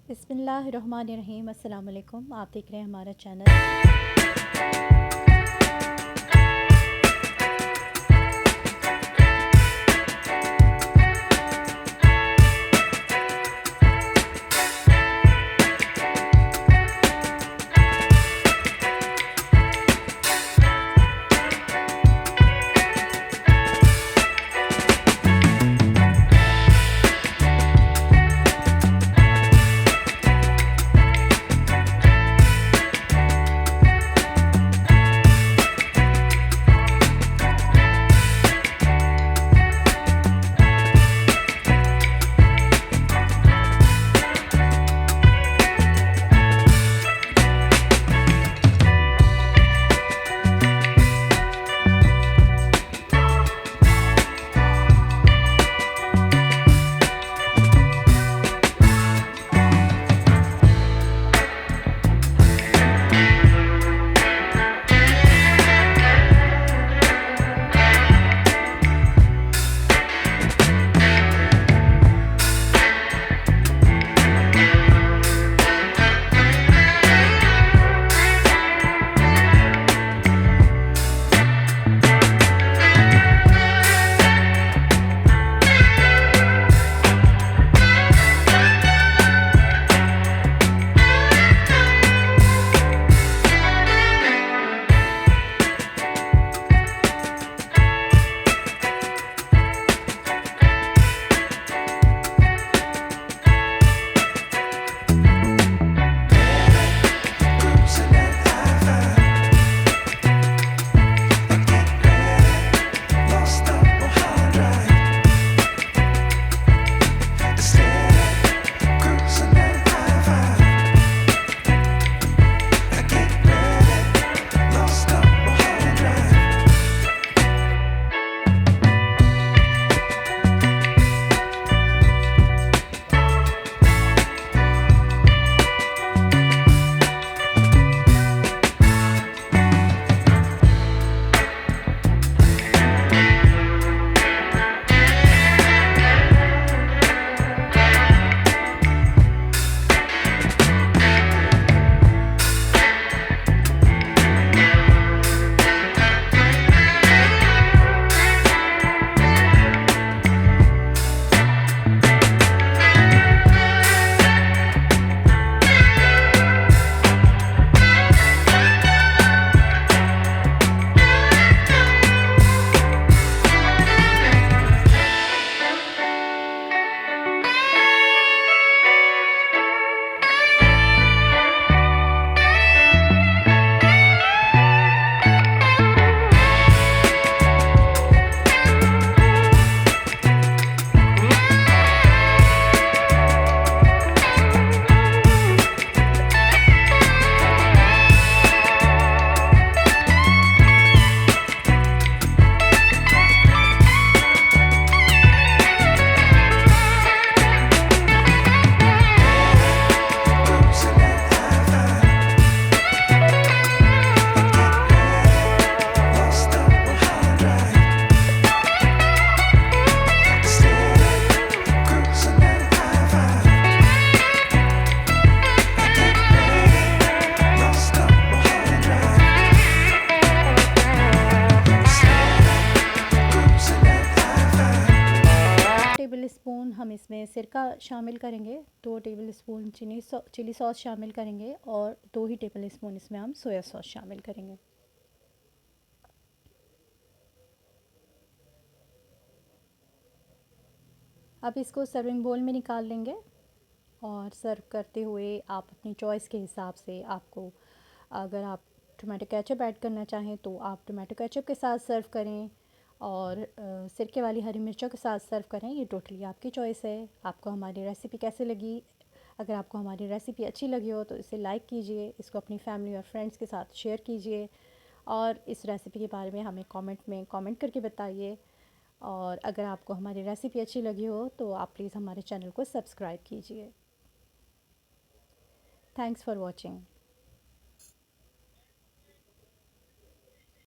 बिस्मिल्लाहिर्रहमानिर्रहीम। अस्सलाम वालेकुम। आप देख रहे हैं हमारा चैनल। टेबल स्पून हम इसमें सिरका शामिल करेंगे, 2 टेबल स्पून चिली सॉस शामिल करेंगे और 2 ही टेबल स्पून इसमें हम सोया सॉस शामिल करेंगे। अब इसको सर्विंग बोल में निकाल लेंगे और सर्व करते हुए आप अपनी चॉइस के हिसाब से आपको, अगर आप टोमेटो केचप ऐड करना चाहें तो आप टोमेटो केचप के साथ सर्व करें और सिरके वाली हरी मिर्चों के साथ सर्व करें। ये टोटली आपकी चॉइस है। आपको हमारी रेसिपी कैसे लगी? अगर आपको हमारी रेसिपी अच्छी लगी हो तो इसे लाइक कीजिए, इसको अपनी फैमिली और फ्रेंड्स के साथ शेयर कीजिए और इस रेसिपी के बारे में हमें कमेंट में कमेंट करके बताइए। और अगर आपको हमारी रेसिपी अच्छी लगी हो तो आप प्लीज़ हमारे चैनल को सब्सक्राइब कीजिए। Thanks for watching.